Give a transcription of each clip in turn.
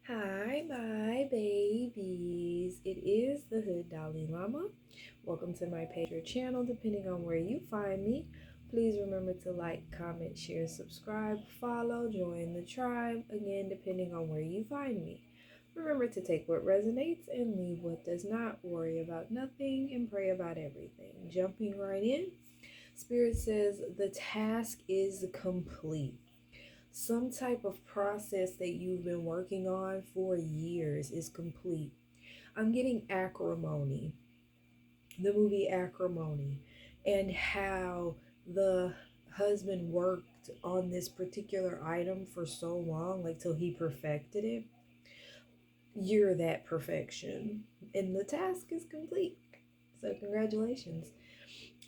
Hi, my babies. It is the Hood Dalai Lama. Welcome to my page or channel, depending on where you find me. Please remember to like, comment, share, subscribe, follow, join the tribe, again, depending on where you find me. Remember to take what resonates and leave what does not. Worry about nothing and pray about everything. Jumping right in, Spirit says the task is complete. Some type of process that you've been working on for years is complete. I'm getting acrimony, the movie Acrimony, and how the husband worked on this particular item for so long, like till he perfected it. You're that perfection, and the task is complete. So, congratulations.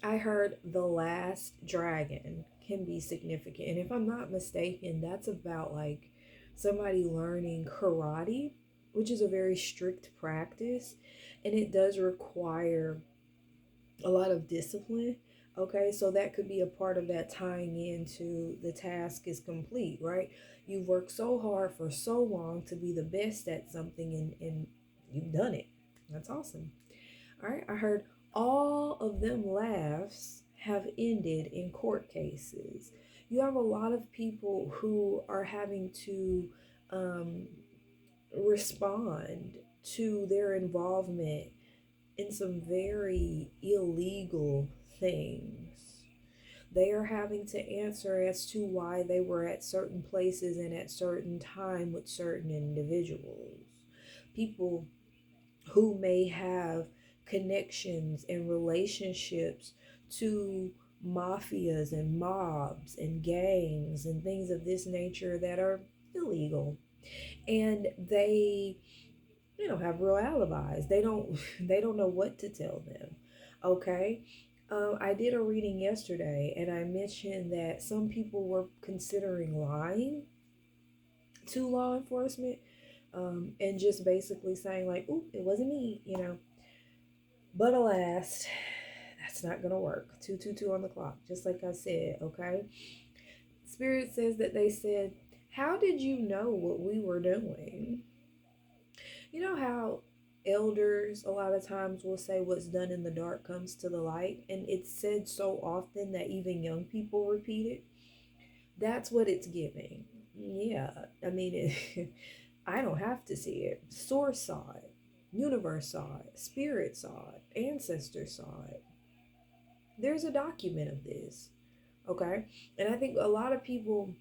I heard the last dragon can be significant. And if I'm not mistaken, that's about like somebody learning karate, which is a very strict practice. And it does require a lot of discipline. Okay, so that could be a part of that tying into the task is complete, right? You've worked so hard for so long to be the best at something and you've done it. That's awesome. All right, I heard all of them laughs have ended in court cases. You have a lot of people who are having to um, respond to their involvement in some very illegal things. They are having to answer as to why they were at certain places and at certain time with certain individuals. People who may have connections and relationships to mafias and mobs and gangs and things of this nature that are illegal, and they have real alibis. They don't know what to tell them. Okay. I did a reading yesterday and I mentioned that some people were considering lying to law enforcement, and just basically saying like, "Oop, it wasn't me." But alas, that's not gonna work. 222 on the clock, just like I said. Okay. Spirit says that they said, "How did you know what we were doing?" You know how elders a lot of times will say what's done in the dark comes to the light, and it's said so often that even young people repeat it. That's what it's giving. Yeah, I mean, I don't have to see it. Source saw it, universe saw it, spirit saw it, ancestors saw it. There's a document of this, okay? And I think a lot of people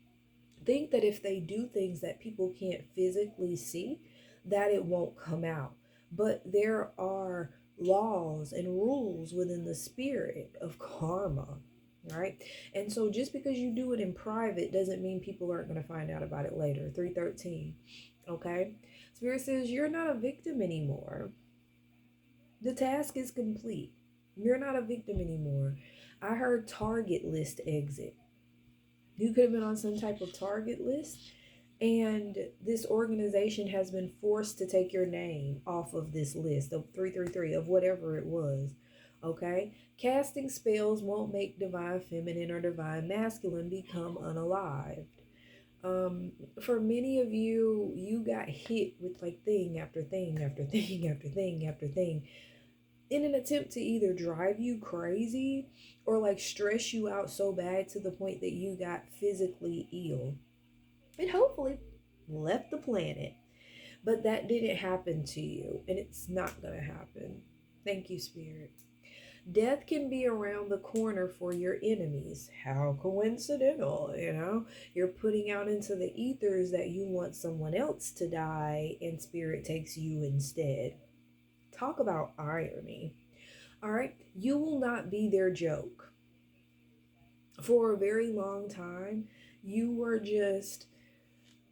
think that if they do things that people can't physically see, that it won't come out. But there are laws and rules within the spirit of karma, right? And so just because you do it in private doesn't mean people aren't going to find out about it later. 313, okay? Spirit says you're not a victim anymore. The task is complete. You're not a victim anymore. I heard target list exit. You could have been on some type of target list, and this organization has been forced to take your name off of this list of 333 of whatever it was. Okay? Casting spells won't make divine feminine or divine masculine become unalived. For many of you, you got hit with like thing after thing after thing after thing after thing in an attempt to either drive you crazy or like stress you out so bad to the point that you got physically ill and hopefully left the planet. But that didn't happen to you, and it's not going to happen. Thank you, Spirit. Death can be around the corner for your enemies. How coincidental. You're putting out into the ethers that you want someone else to die, and Spirit takes you instead. Talk about irony. All right, you will not be their joke. For a very long time, you were just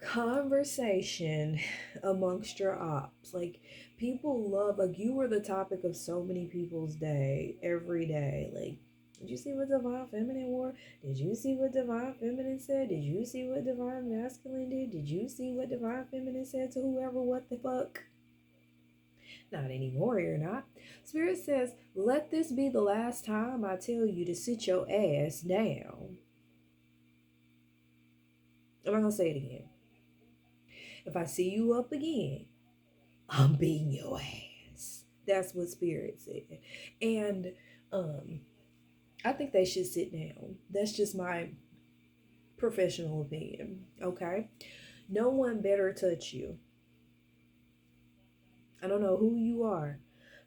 conversation amongst your ops. Like, people love, like, you were the topic of so many people's day, every day. Like, did you see what Divine Feminine wore? Did you see what Divine Feminine said? Did you see what Divine Masculine did? Did you see what Divine Feminine said to whoever? What the fuck? Not anymore, you're not. Spirit says, let this be the last time I tell you to sit your ass down. I'm not going to say it again. If I see you up again, I'm beating your ass. That's what Spirit said. And um, I think they should sit down. That's just my professional opinion. Okay? No one better touch you. I don't know who you are,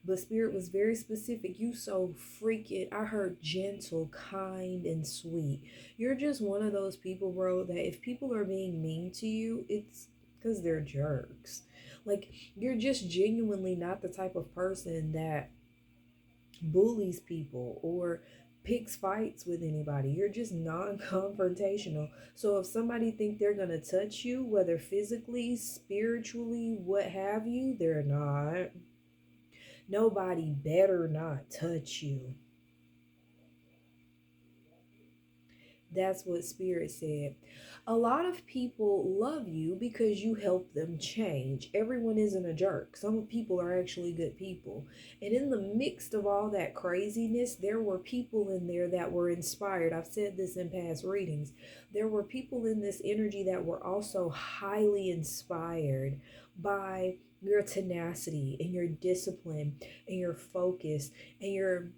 but Spirit was very specific. You so freaking, I heard gentle, kind, and sweet. You're just one of those people, bro, that if people are being mean to you, it's because they're jerks. Like, you're just genuinely not the type of person that bullies people or picks fights with anybody. You're just non-confrontational. So if somebody think they're going to touch you, whether physically, spiritually, what have you, they're not. Nobody better not touch you. That's what Spirit said. A lot of people love you because you help them change. Everyone isn't a jerk. Some people are actually good people. And in the midst of all that craziness, there were people in there that were inspired. I've said this in past readings. There were people in this energy that were also highly inspired by your tenacity and your discipline and your focus and your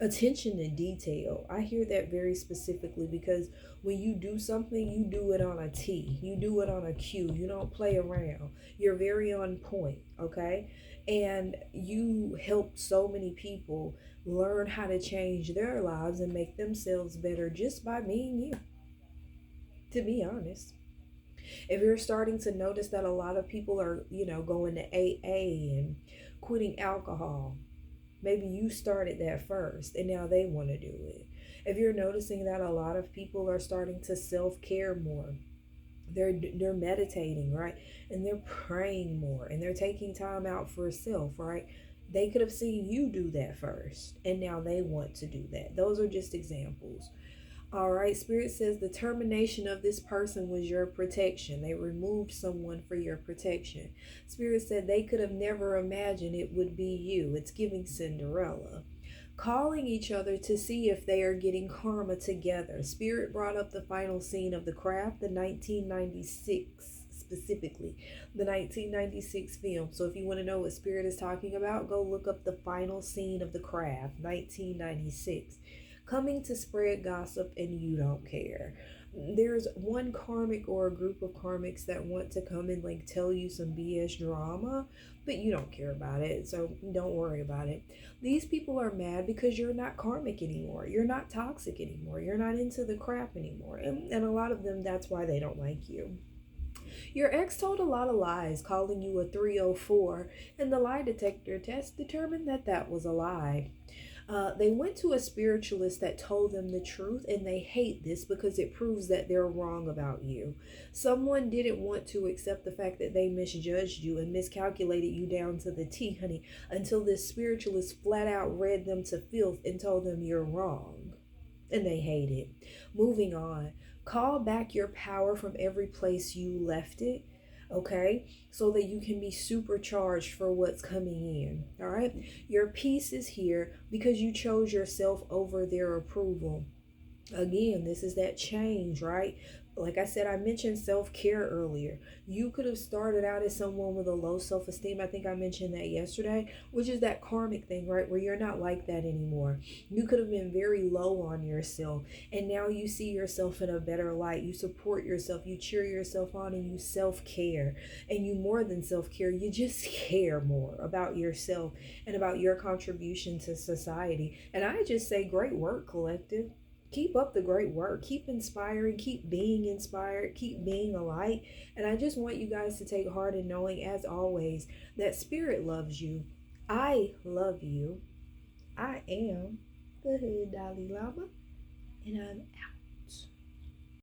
attention to detail. I hear that very specifically because when you do something, you do it on a T. You do it on a Q. You don't play around. You're very on point, okay? And you help so many people learn how to change their lives and make themselves better just by being you, to be honest. If you're starting to notice that a lot of people are, going to AA and quitting alcohol, maybe you started that first and now they want to do it. If you're noticing that a lot of people are starting to self-care more, they're meditating, right? And they're praying more and they're taking time out for self, right? They could have seen you do that first and now they want to do that. Those are just examples. All right, Spirit says the termination of this person was your protection. They removed someone for your protection. Spirit said they could have never imagined it would be you. It's giving Cinderella. Calling each other to see if they are getting karma together. Spirit brought up the final scene of The Craft, the 1996, specifically, the 1996 film. So if you want to know what Spirit is talking about, go look up the final scene of The Craft, 1996. Coming to spread gossip and you don't care. There's one karmic or a group of karmics that want to come and like tell you some BS drama, but you don't care about it, so don't worry about it. These people are mad because you're not karmic anymore. You're not toxic anymore. You're not into the crap anymore. And a lot of them, that's why they don't like you. Your ex told a lot of lies, calling you a 304, and the lie detector test determined that that was a lie. They went to a spiritualist that told them the truth, and they hate this because it proves that they're wrong about you. Someone didn't want to accept the fact that they misjudged you and miscalculated you down to the T, honey, until this spiritualist flat out read them to filth and told them you're wrong. And they hate it. Moving on. Call back your power from every place you left it, okay, so that you can be supercharged for what's coming in. All right, your peace is here because you chose yourself over their approval. Again, this is that change, right? Like I said, I mentioned self-care earlier. You could have started out as someone with a low self-esteem. I think I mentioned that yesterday, which is that karmic thing, right? Where you're not like that anymore. You could have been very low on yourself, and now you see yourself in a better light. You support yourself, you cheer yourself on, and you self-care. And you more than self-care, you just care more about yourself and about your contribution to society. And I just say, great work, collective. Keep up the great work. Keep inspiring. Keep being inspired. Keep being a light. And I just want you guys to take heart in knowing, as always, that Spirit loves you. I love you. I am the Hood Dalai Lama, and I'm out.